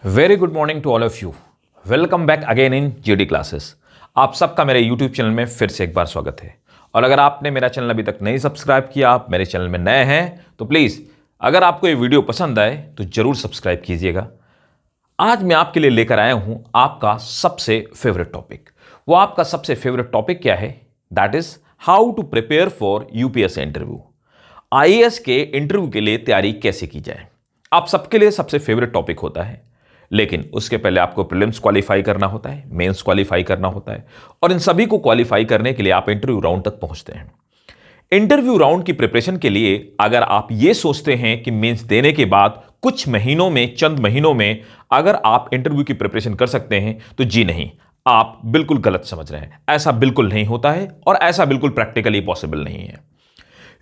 Very good morning to all of you. Welcome back again in GD classes. आप सबका मेरे YouTube channel में फिर से एक बार स्वागत है। और अगर आपने मेरा चैनल अभी तक नहीं सब्सक्राइब किया, आप मेरे चैनल में नए हैं तो प्लीज़ अगर आपको ये वीडियो पसंद आए तो जरूर सब्सक्राइब कीजिएगा। आज मैं आपके लिए लेकर आया हूं आपका सबसे फेवरेट टॉपिक। वो आपका सबसे फेवरेट टॉपिक क्या है? That is how to prepare for UPSC interview. IAS के इंटरव्यू के लिए तैयारी कैसे की जाए, आप सबके लिए सबसे फेवरेट टॉपिक होता है। लेकिन उसके पहले आपको प्रीलिम्स क्वालिफाई करना होता है, मेंस क्वालिफाई करना होता है, और इन सभी को क्वालिफाई करने के लिए आप इंटरव्यू राउंड तक पहुंचते हैं। इंटरव्यू राउंड की प्रिपरेशन के लिए अगर आप ये सोचते हैं कि मेंस देने के बाद कुछ महीनों में, चंद महीनों में अगर आप इंटरव्यू की प्रिपरेशन कर सकते हैं, तो जी नहीं, आप बिल्कुल गलत समझ रहे हैं। ऐसा बिल्कुल नहीं होता है और ऐसा बिल्कुल प्रैक्टिकली पॉसिबल नहीं है।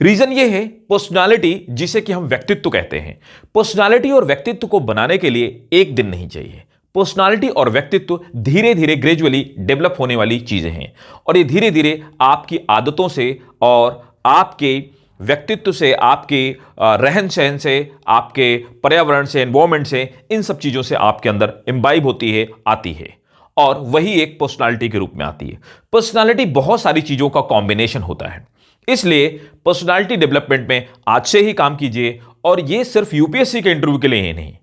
रीजन ये है, पर्सनालिटी जिसे कि हम व्यक्तित्व कहते हैं, पर्सनालिटी और व्यक्तित्व को बनाने के लिए एक दिन नहीं चाहिए। पर्सनालिटी और व्यक्तित्व धीरे धीरे ग्रेजुअली डेवलप होने वाली चीजें हैं, और ये धीरे धीरे आपकी आदतों से और आपके व्यक्तित्व से, आपके रहन सहन से, आपके पर्यावरण से, एनवायरमेंट से, इन सब चीजों से आपके अंदर इम्बाइब होती है, आती है, और वही एक पर्सनालिटी के रूप में आती है। पर्सनालिटी बहुत सारी चीजों का कॉम्बिनेशन होता है, इसलिए पर्सनालिटी डेवलपमेंट में आज से ही काम कीजिए। और यह सिर्फ यूपीएससी के इंटरव्यू के लिए ही नहीं,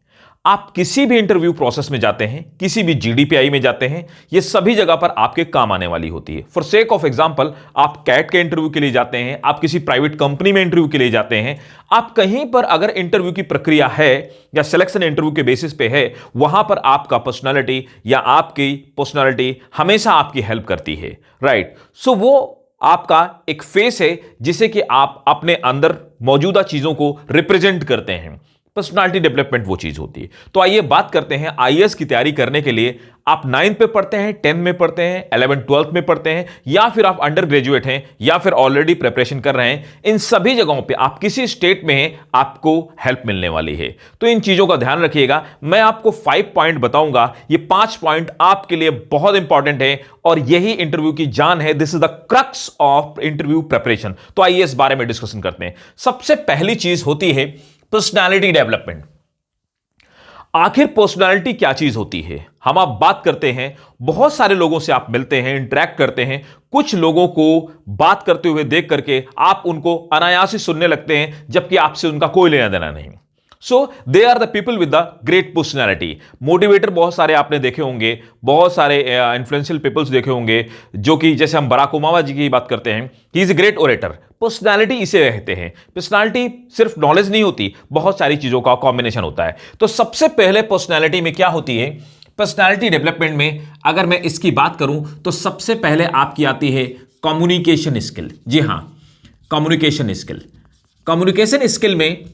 आप किसी भी इंटरव्यू प्रोसेस में जाते हैं, किसी भी जीडीपीआई में जाते हैं, ये सभी जगह पर आपके काम आने वाली होती है। फॉर सेक ऑफ एग्जांपल, आप कैट के इंटरव्यू के लिए जाते हैं, आप किसी प्राइवेट कंपनी में इंटरव्यू के लिए जाते हैं, आप कहीं पर अगर इंटरव्यू की प्रक्रिया है या सिलेक्शन इंटरव्यू के बेसिस पे है, वहां पर आपका पर्सनालिटी या आपकी पर्सनालिटी हमेशा आपकी हेल्प करती है, राइट। सो वो आपका एक फेस है जिसे कि आप अपने अंदर मौजूदा चीजों को रिप्रेजेंट करते हैं। पर्सनालिटी डेवलपमेंट वो चीज होती है। तो आइए बात करते हैं, आईएएस की तैयारी करने के लिए आप 9th पे पढ़ते हैं, 10th में पढ़ते हैं, 11th 12th में पढ़ते हैं, या फिर आप अंडर ग्रेजुएट हैं, या फिर ऑलरेडी प्रिपरेशन कर रहे हैं, इन सभी जगहों पे आप किसी स्टेट में हैं, आपको हेल्प मिलने वाली है। तो इन चीजों का ध्यान रखिएगा। मैं आपको 5 पॉइंट बताऊंगा, ये 5 पॉइंट आपके लिए बहुत इंपॉर्टेंट है और यही इंटरव्यू की जान है। This is the crux of interview preparation. तो आइए इस बारे में डिस्कशन करते हैं। सबसे पहली चीज होती है पर्सनालिटी डेवलपमेंट। आखिर पर्सनालिटी क्या चीज होती है? हम आप बात करते हैं, बहुत सारे लोगों से आप मिलते हैं, इंटरेक्ट करते हैं, कुछ लोगों को बात करते हुए देख करके आप उनको अनायास ही सुनने लगते हैं, जबकि आपसे उनका कोई लेना देना नहीं। So they are the people with the great personality. Motivator बहुत सारे आपने देखे होंगे, बहुत सारे इन्फ्लुएंशियल पीपल्स देखे होंगे, जो कि जैसे हम बराक ओबामा जी की बात करते हैं, he is a great orator. Personality इसे कहते हैं। पर्सनैलिटी सिर्फ नॉलेज नहीं होती, बहुत सारी चीजों का कॉम्बिनेशन होता है। तो सबसे पहले पर्सनैलिटी में क्या होती है, पर्सनैलिटी डेवलपमेंट में अगर मैं इसकी बात करूं तो सबसे पहले आपकी आती है कम्युनिकेशन स्किल। जी हां, कम्युनिकेशन स्किल। कम्युनिकेशन स्किल में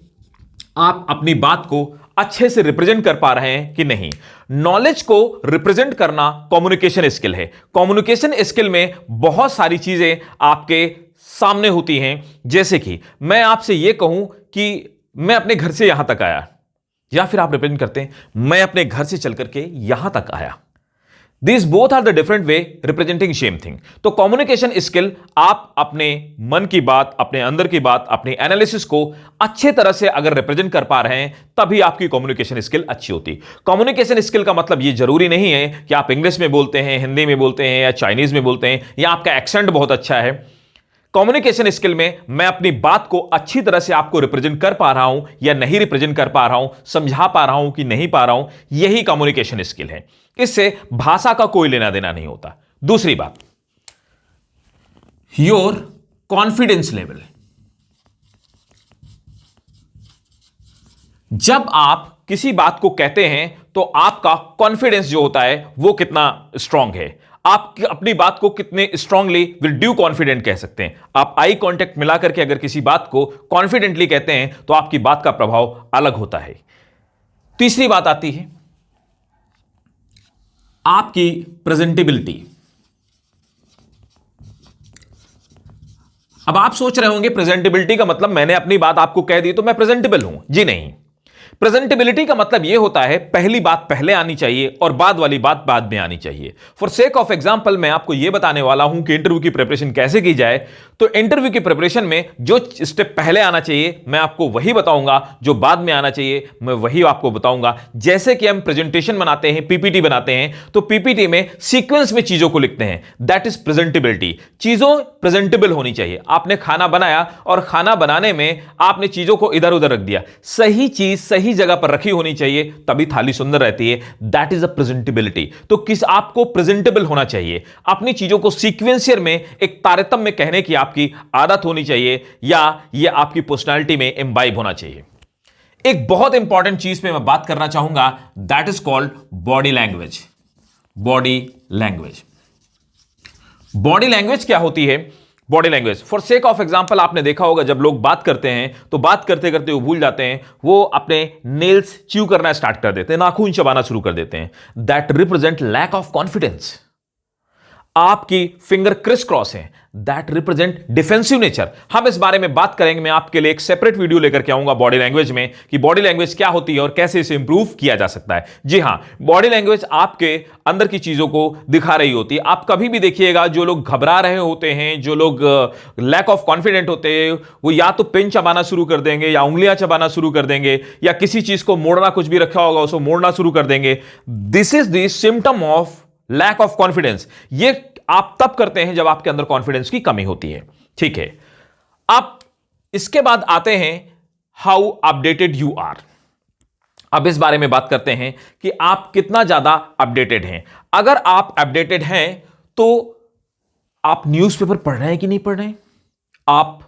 आप अपनी बात को अच्छे से रिप्रेजेंट कर पा रहे हैं कि नहीं। नॉलेज को रिप्रेजेंट करना कम्युनिकेशन स्किल है। कम्युनिकेशन स्किल में बहुत सारी चीजें आपके सामने होती हैं, जैसे कि मैं आपसे यह कहूं कि मैं अपने घर से यहां तक आया, या फिर आप रिप्रेजेंट करते हैं मैं अपने घर से चल करके यहां तक आया। These both are the different way representing same thing. तो कम्युनिकेशन स्किल, आप अपने मन की बात, अपने अंदर की बात, अपने एनालिसिस को अच्छे तरह से अगर रिप्रेजेंट कर पा रहे हैं, तभी आपकी कम्युनिकेशन स्किल अच्छी होती। कम्युनिकेशन स्किल का मतलब ये जरूरी नहीं है कि आप इंग्लिश में बोलते हैं, हिंदी में बोलते हैं, या चाइनीज में बोलते हैं, या आपका एक्सेंट बहुत अच्छा है। कम्युनिकेशन स्किल में मैं अपनी बात को अच्छी तरह से आपको रिप्रेजेंट कर पा रहा हूं या नहीं रिप्रेजेंट कर पा रहा हूं, समझा पा रहा हूं कि नहीं पा रहा हूं, यही कम्युनिकेशन स्किल है। इससे भाषा का कोई लेना देना नहीं होता। दूसरी बात, योर कॉन्फिडेंस लेवल। जब आप किसी बात को कहते हैं तो आपका कॉन्फिडेंस जो होता है वो कितना स्ट्रांग है, आप अपनी बात को कितने स्ट्रांगली विद ड्यू कॉन्फिडेंट कह सकते हैं। आप आई कांटेक्ट मिला करके अगर किसी बात को कॉन्फिडेंटली कहते हैं तो आपकी बात का प्रभाव अलग होता है। तीसरी बात आती है आपकी प्रेजेंटेबिलिटी। अब आप सोच रहे होंगे प्रेजेंटेबिलिटी का मतलब मैंने अपनी बात आपको कह दी तो मैं प्रेजेंटेबल हूं। जी नहीं, प्रेजेंटेबिलिटी का मतलब यह होता है पहली बात पहले आनी चाहिए और बाद वाली बात बाद में आनी चाहिए। फॉर सेक ऑफ एग्जांपल मैं आपको यह बताने वाला हूं कि इंटरव्यू की प्रिपरेशन कैसे की जाए। तो इंटरव्यू की प्रिपरेशन में जो स्टेप पहले आना चाहिए मैं आपको वही बताऊंगा, जो बाद में आना चाहिए मैं वही आपको बताऊंगा। जैसे कि हम प्रेजेंटेशन बनाते हैं, पीपीटी बनाते हैं, तो पीपीटी में सीक्वेंस में चीजों को लिखते हैं, दैट इज प्रेजेंटेबिलिटी। चीजों प्रेजेंटेबल होनी चाहिए। आपने खाना बनाया और खाना बनाने में आपने चीजों को इधर उधर रख दिया, सही चीज सही जगह पर रखी होनी चाहिए, तभी थाली सुंदर रहती है। That is a presentability. तो किस आपको प्रेजेंटेबल होना चाहिए, अपनी चीजों को सीक्वेंशियर में एक तारतम्य में कहने की आपकी आदत होनी चाहिए, या यह आपकी पर्सनालिटी में इंबाइब होना चाहिए। एक बहुत इंपॉर्टेंट चीज पे मैं बात करना चाहूंगा, that is called body language. Body language, body language क्या होती है? Body language for sake of example आपने देखा होगा जब लोग बात करते हैं तो बात करते करते वो भूल जाते हैं, वो अपने नेल्स च्यू करना स्टार्ट कर देते हैं, नाखून चबाना शुरू कर देते हैं। That represent lack of confidence. आपकी फिंगर क्रिस क्रॉस है, दैट रिप्रेजेंट डिफेंसिव नेचर। हम इस बारे में बात करेंगे, मैं आपके लिए एक सेपरेट वीडियो लेकर के आऊंगा बॉडी लैंग्वेज में, कि बॉडी लैंग्वेज क्या होती है और कैसे इसे इंप्रूव किया जा सकता है। जी हां, बॉडी लैंग्वेज आपके अंदर की चीजों को दिखा रही होती है। आप कभी भी देखिएगा जो लोग घबरा रहे होते हैं, जो लोग लैक ऑफ कॉन्फिडेंट होते हैं, वो या तो पेन चबाना शुरू कर देंगे, या उंगलियां चबाना शुरू कर देंगे, या किसी चीज को मोड़ना, कुछ भी रखा होगा उसको मोड़ना शुरू कर देंगे। This is the symptom of lack of confidence. ये आप तब करते हैं जब आपके अंदर कॉन्फिडेंस की कमी होती है। ठीक है, आप इसके बाद आते हैं हाउ अपडेटेड यू आर। अब इस बारे में बात करते हैं कि आप कितना ज्यादा अपडेटेड हैं। अगर आप अपडेटेड हैं तो आप न्यूज़पेपर पढ़ रहे हैं कि नहीं पढ़ रहे हैं, आप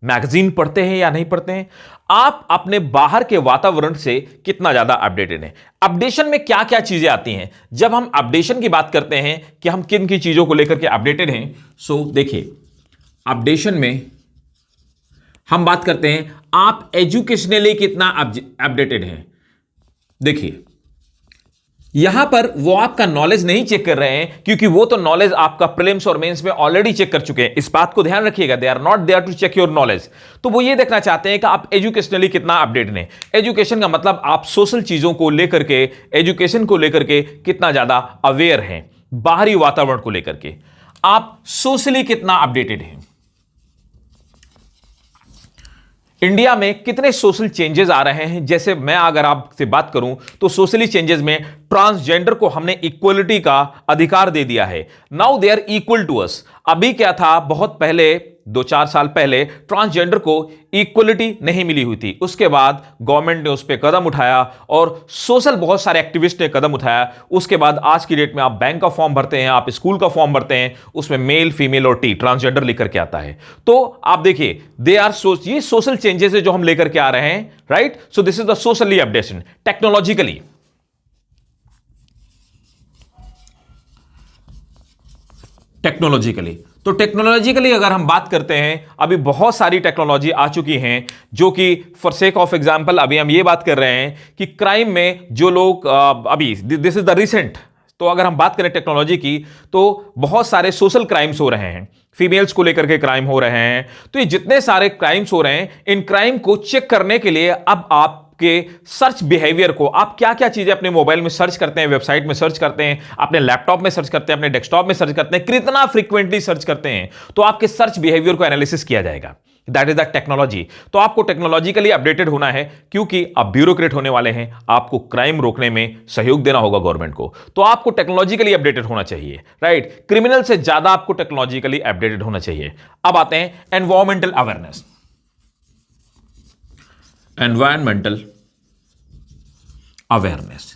मैगजीन पढ़ते हैं या नहीं पढ़ते हैं, आप अपने बाहर के वातावरण से कितना ज्यादा अपडेटेड हैं। अपडेशन में क्या क्या चीजें आती हैं? जब हम अपडेशन की बात करते हैं कि हम किन की चीजों को लेकर के अपडेटेड हैं, सो देखिए, अपडेशन में हम बात करते हैं आप एजुकेशनली कितना अपडेटेड हैं। देखिए, यहां पर वो आपका नॉलेज नहीं चेक कर रहे हैं, क्योंकि वो तो नॉलेज आपका प्रीलिम्स और मेंस में ऑलरेडी चेक कर चुके हैं। इस बात को ध्यान रखिएगा, they are not there to check your knowledge. तो वो ये देखना चाहते हैं कि आप एजुकेशनली कितना अपडेटेड हैं। एजुकेशन का मतलब आप सोशल चीजों को लेकर के, एजुकेशन को लेकर के कितना ज्यादा अवेयर हैं, बाहरी वातावरण को लेकर के आप सोशली कितना अपडेटेड हैं। इंडिया में कितने सोशल चेंजेस आ रहे हैं? जैसे मैं अगर आपसे बात करूं तो सोशली चेंजेस में ट्रांसजेंडर को हमने इक्वलिटी का अधिकार दे दिया है। Now they are equal to us. अभी क्या था, बहुत पहले 2-4 साल पहले ट्रांसजेंडर को इक्वलिटी नहीं मिली हुई थी। उसके बाद गवर्नमेंट ने उस पर कदम उठाया और सोशल बहुत सारे एक्टिविस्ट ने कदम उठाया। उसके बाद आज की डेट में आप बैंक का फॉर्म भरते हैं, आप स्कूल का फॉर्म भरते हैं, उसमें मेल, फीमेल और टी ट्रांसजेंडर लिख करके आता है। तो आप देखिए, दे आर ये सोशल चेंजेस है जो हम लेकर के आ रहे हैं, right. So this is the socially updation. Technologically, तो टेक्नोलॉजिकली अगर हम बात करते हैं, अभी बहुत सारी टेक्नोलॉजी आ चुकी हैं, जो कि फॉर सेक ऑफ एग्जांपल अभी हम ये बात कर रहे हैं कि क्राइम में जो लोग अभी दिस इज द रिसेंट, तो अगर हम बात करें टेक्नोलॉजी की, तो बहुत सारे सोशल क्राइम्स हो रहे हैं, फीमेल्स को लेकर के क्राइम हो रहे हैं। तो ये जितने सारे क्राइम्स हो रहे हैं, इन क्राइम को चेक करने के लिए अब आप के सर्च बिहेवियर को, आप क्या क्या चीजें अपने मोबाइल में सर्च करते हैं, वेबसाइट में सर्च करते हैं, अपने लैपटॉप में सर्च करते हैं, अपने डेस्कटॉप में सर्च करते हैं, कितना फ्रीक्वेंटली सर्च करते हैं, तो आपके सर्च बिहेवियर को एनालिसिस किया जाएगा। That is the technology. तो आपको टेक्नोलॉजिकली अपडेटेड होना है, क्योंकि आप ब्यूरोक्रेट होने वाले हैं, आपको क्राइम रोकने में सहयोग देना होगा गवर्नमेंट को, तो आपको टेक्नोलॉजिकली अपडेटेड होना चाहिए, राइट। क्रिमिनल से ज्यादा आपको टेक्नोलॉजिकली अपडेटेड होना चाहिए। अब आते हैं एनवायरमेंटल अवेयरनेस। एनवायरमेंटल अवेयरनेस,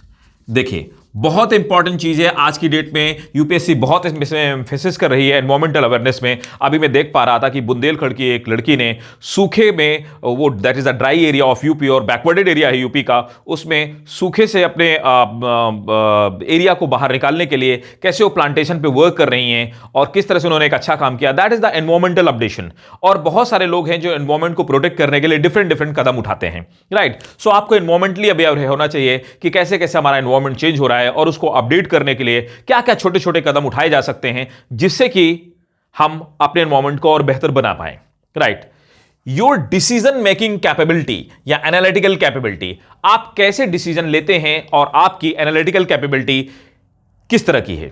देखिए, बहुत इंपॉर्टेंट चीज है। आज की डेट में यूपीएससी बहुत इसमें एम्फेसिस कर रही है एनवायरमेंटल अवेयरनेस में। अभी मैं देख पा रहा था कि बुंदेलखंड की एक लड़की ने सूखे में, वो that is a dry area of UP और बैकवर्डेड एरिया है यूपी का, उसमें सूखे से अपने एरिया को बाहर निकालने के लिए कैसे वो प्लांटेशन पे वर्क कर रही हैं और किस तरह से उन्होंने एक अच्छा काम किया। That is the environmental updation. और बहुत सारे लोग हैं जो एनवायरमेंट को प्रोटेक्ट करने के लिए डिफरेंट डिफरेंट कदम उठाते हैं, राइट। सो आपको एनवायरमेंटली अवेयर होना चाहिए कि कैसे कैसे हमारा एनवायरमेंट चेंज हो रहा है और उसको अपडेट करने के लिए क्या क्या छोटे छोटे कदम उठाए जा सकते हैं, जिससे कि हम अपने एनवायरमेंट को और बेहतर बना पाए, right. Your decision making capability या एनालिटिकल कैपेबिलिटी, आप कैसे डिसीजन लेते हैं और आपकी एनालिटिकल कैपेबिलिटी किस तरह की है।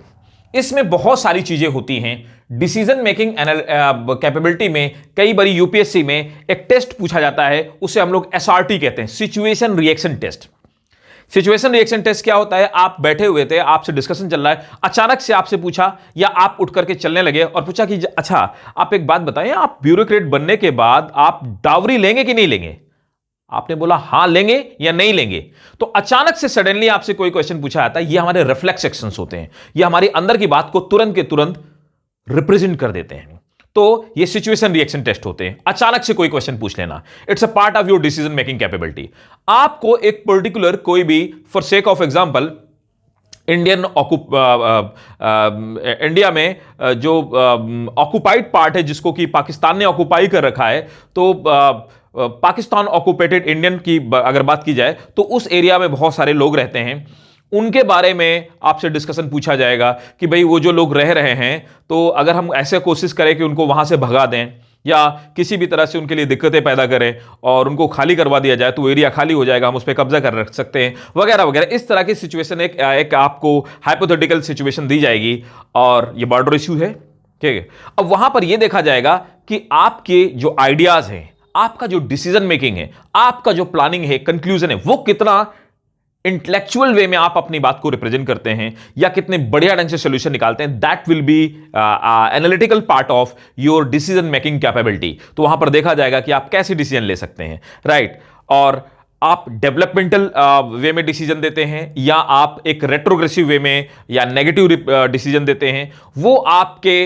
इसमें बहुत सारी चीजें होती हैं। डिसीजन मेकिंग कैपेबिलिटी में कई बार यूपीएससी में एक टेस्ट पूछा जाता है, उसे हम लोग एसआरटी कहते हैं, situation reaction test. Situation reaction test क्या होता है, आप बैठे हुए थे, आपसे डिस्कशन चल रहा है, अचानक से आपसे पूछा या आप उठ करके चलने लगे और पूछा कि अच्छा आप एक बात बताएं, आप ब्यूरोक्रेट बनने के बाद आप डावरी लेंगे कि नहीं लेंगे। आपने बोला हां लेंगे या नहीं लेंगे। तो अचानक से सडनली आपसे कोई क्वेश्चन पूछा जाता है, ये हमारे रिफ्लेक्स एक्शंस होते हैं, ये हमारी अंदर की बात को तुरंत के तुरंत रिप्रेजेंट कर देते हैं। तो ये सिचुएशन रिएक्शन टेस्ट होते हैं। अचानक से कोई क्वेश्चन पूछ लेना, it's a part of your decision making capability. आपको एक पर्टिकुलर कोई भी, for sake of example, India में जो ऑक्युपाइड पार्ट है जिसको कि पाकिस्तान ने ऑक्युपाई कर रखा है, तो पाकिस्तान ऑक्युपेटेड इंडियन की अगर बात की जाए तो उस एरिया में बहुत सारे लोग रहते हैं। उनके बारे में आपसे डिस्कशन पूछा जाएगा कि भाई वो जो लोग रह रहे हैं, तो अगर हम ऐसे कोशिश करें कि उनको वहां से भगा दें या किसी भी तरह से उनके लिए दिक्कतें पैदा करें और उनको खाली करवा दिया जाए, तो वो एरिया खाली हो जाएगा, हम उस पर कब्जा कर रख सकते हैं, वगैरह वगैरह। इस तरह की सिचुएशन एक आपको हाइपोथेटिकल सिचुएशन दी जाएगी और ये बॉर्डर इश्यू है, ठीक है। अब वहां पर यह देखा जाएगा कि आपके जो आइडियाज हैं, आपका जो डिसीजन मेकिंग है, आपका जो प्लानिंग है, कंक्लूजन है, वो कितना इंटेलेक्चुअल वे में आप अपनी बात को रिप्रेजेंट करते हैं या कितने बढ़िया ढंग से सॉल्यूशन निकालते हैं। That will be analytical part of your decision making capability. तो वहां पर देखा जाएगा कि आप कैसे डिसीजन ले सकते हैं, राइट। और आप डेवलपमेंटल वे में डिसीजन देते हैं या आप एक रेट्रोग्रेसिव वे में या नेगेटिव डिसीजन देते हैं, वो आपके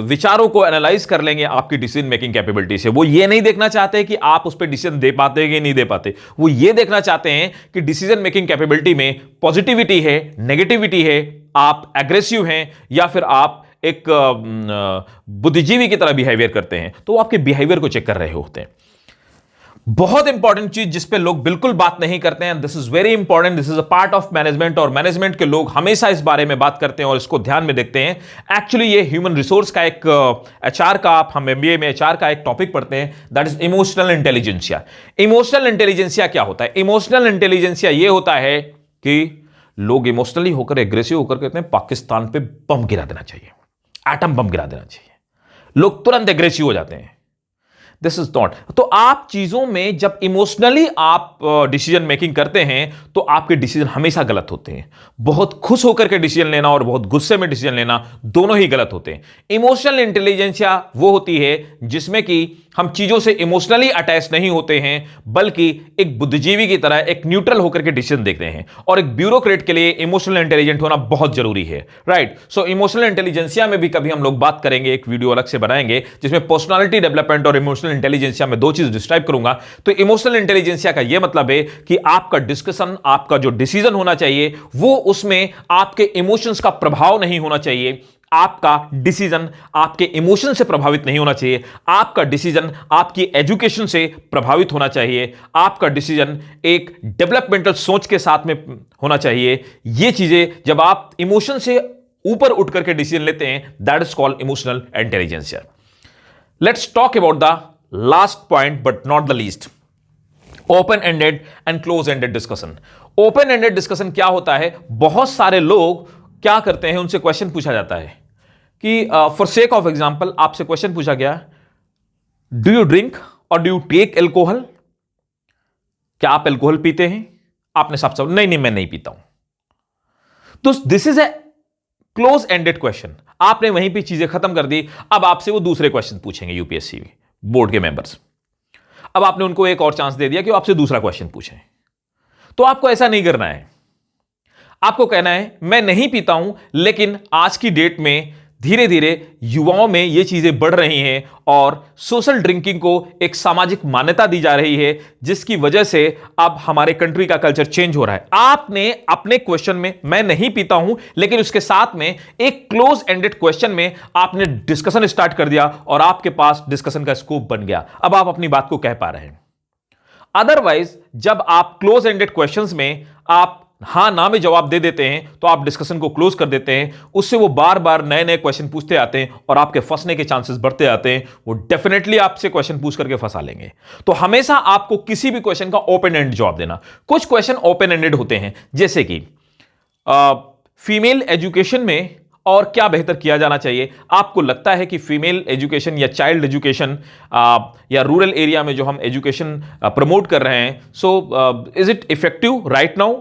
विचारों को एनालाइज कर लेंगे आपकी डिसीजन मेकिंग कैपेबिलिटी से। वो ये नहीं देखना चाहते कि आप उस पर डिसीजन दे पाते हैं कि नहीं दे पाते, वो ये देखना चाहते हैं कि डिसीजन मेकिंग कैपेबिलिटी में पॉजिटिविटी है, नेगेटिविटी है, आप एग्रेसिव हैं या फिर आप एक बुद्धिजीवी की तरह बिहेवियर करते हैं। तो वो आपके बिहेवियर को चेक कर रहे होते हैं। बहुत इंपॉर्टेंट चीज जिस पे लोग बिल्कुल बात नहीं करते हैं, this is very important, this is a part of management, और मैनेजमेंट के लोग हमेशा इस बारे में बात करते हैं और इसको ध्यान में देखते हैं। एक्चुअली ये ह्यूमन रिसोर्स का एक एचआर का, हम एमबीए में एचआर का एक टॉपिक पढ़ते हैं, that is emotional intelligentsia. Emotional intelligentsia क्या होता है? इमोशनल इंटेलिजेंसिया ये होता है कि लोग इमोशनली होकर, एग्रेसिव होकर कहते हैं पाकिस्तान पे बम गिरा देना चाहिए, एटम बम गिरा देना चाहिए, लोग तुरंत एग्रेसिव हो जाते हैं। This is not. तो आप चीजों में जब इमोशनली आप डिसीजन मेकिंग करते हैं तो आपके डिसीजन हमेशा गलत होते हैं। बहुत खुश होकर के डिसीजन लेना और बहुत गुस्से में डिसीजन लेना, दोनों ही गलत होते हैं। इमोशनल इंटेलिजेंसिया वो होती है जिसमें कि हम चीजों से इमोशनली अटैच नहीं होते हैं, बल्कि एक बुद्धिजीवी की तरह एक न्यूट्रल होकर के डिसीजन देखते हैं। और एक ब्यूरोक्रेट के लिए इमोशनल इंटेलिजेंट होना बहुत जरूरी है, राइट। सो इमोशनल इंटेलिजेंसिया में भी कभी हम लोग बात करेंगे, एक वीडियो अलग से बनाएंगे जिसमें पर्सनालिटी डेवलपमेंट और इमोशनल इंटेलिजेंसिया में दो चीज डिस्क्राइब करूंगा। तो इमोशनल इंटेलिजेंसिया का यह मतलब है कि आपका डिस्कशन, आपका जो डिसीजन होना चाहिए, वो उसमें आपके इमोशंस का प्रभाव नहीं होना चाहिए। आपका डिसीजन आपके इमोशन से प्रभावित नहीं होना चाहिए। आपका डिसीजन आपकी एजुकेशन से प्रभावित होना चाहिए। आपका डिसीजन एक डेवलपमेंटल सोच के साथ में होना चाहिए। ये चीजें जब आप इमोशन से ऊपर उठ करके डिसीजन लेते हैं, that is called emotional intelligentsia. Let's talk about the last point but not the least, open ended and close ended discussion. Open ended discussion क्या होता है? बहुत सारे लोग क्या करते हैं, उनसे क्वेश्चन पूछा जाता है कि फॉर सेक ऑफ एग्जांपल आपसे क्वेश्चन पूछा गया, डू यू ड्रिंक और डू यू टेक एल्कोहल? क्या आप एल्कोहल पीते हैं? आपने साफ साफ नहीं मैं नहीं पीता हूं। तो this is a close ended question. आपने वहीं पे चीजें खत्म कर दी। अब आपसे वो दूसरे क्वेश्चन पूछेंगे, यूपीएससी बोर्ड के मेंबर्स। अब आपने उनको एक और चांस दे दिया कि वो आपसे दूसरा क्वेश्चन पूछें। तो आपको ऐसा नहीं करना है। आपको कहना है मैं नहीं पीता हूं, लेकिन आज की डेट में धीरे धीरे युवाओं में ये चीजें बढ़ रही हैं और सोशल ड्रिंकिंग को एक सामाजिक मान्यता दी जा रही है, जिसकी वजह से अब हमारे कंट्री का कल्चर चेंज हो रहा है। आपने अपने क्वेश्चन में मैं नहीं पीता हूं, लेकिन उसके साथ में एक क्लोज एंडेड क्वेश्चन में आपने डिस्कशन स्टार्ट कर दिया और आपके पास डिस्कशन का स्कोप बन गया। अब आप अपनी बात को कह पा रहे हैं। अदरवाइज जब आप क्लोज एंडेड क्वेश्चंस में आप हाँ ना में जवाब दे देते हैं तो आप डिस्कशन को क्लोज कर देते हैं। उससे वो बार बार नए नए क्वेश्चन पूछते आते हैं और आपके फंसने के चांसेस बढ़ते आते हैं। वो डेफिनेटली आपसे क्वेश्चन पूछ करके फंसा लेंगे। तो हमेशा आपको किसी भी क्वेश्चन का ओपन एंडेड जवाब देना। कुछ क्वेश्चन ओपन एंडेड होते हैं, जैसे कि फीमेल एजुकेशन में और क्या बेहतर किया जाना चाहिए। आपको लगता है कि फीमेल एजुकेशन या चाइल्ड एजुकेशन या रूरल एरिया में जो हम एजुकेशन प्रमोट कर रहे हैं, so is it effective right now?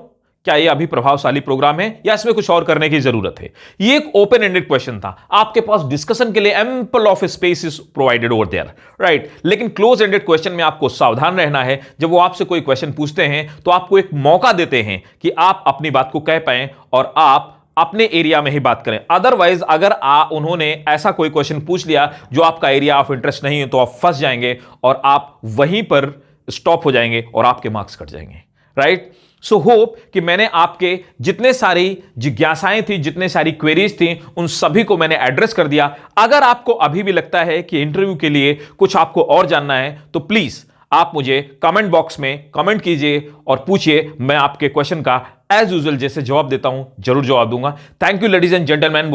क्या ये अभी प्रभावशाली प्रोग्राम है या इसमें कुछ और करने की जरूरत है? ये एक ओपन एंडेड क्वेश्चन था। आपके पास डिस्कशन के लिए ample of space is provided over there, right. लेकिन क्लोज एंडेड क्वेश्चन में आपको सावधान रहना है। जब वो आपसे कोई क्वेश्चन पूछते हैं तो आपको एक मौका देते हैं कि आप अपनी बात को कह पाएं और आप अपने एरिया में ही बात करें। अदरवाइज अगर उन्होंने ऐसा कोई क्वेश्चन पूछ लिया जो आपका एरिया ऑफ इंटरेस्ट नहीं है तो आप फंस जाएंगे और आप वहीं पर स्टॉप हो जाएंगे और आपके मार्क्स कट जाएंगे, राइट। सो होप कि मैंने आपके जितने सारी जिज्ञासाएं थी, जितने सारी क्वेरीज थी, उन सभी को मैंने एड्रेस कर दिया। अगर आपको अभी भी लगता है कि इंटरव्यू के लिए कुछ आपको और जानना है तो प्लीज आप मुझे कमेंट बॉक्स में कमेंट कीजिए और पूछिए। मैं आपके क्वेश्चन का एज यूजुअल जैसे जवाब देता हूं जरूर जवाब दूंगा। Thank you ladies and gentleman.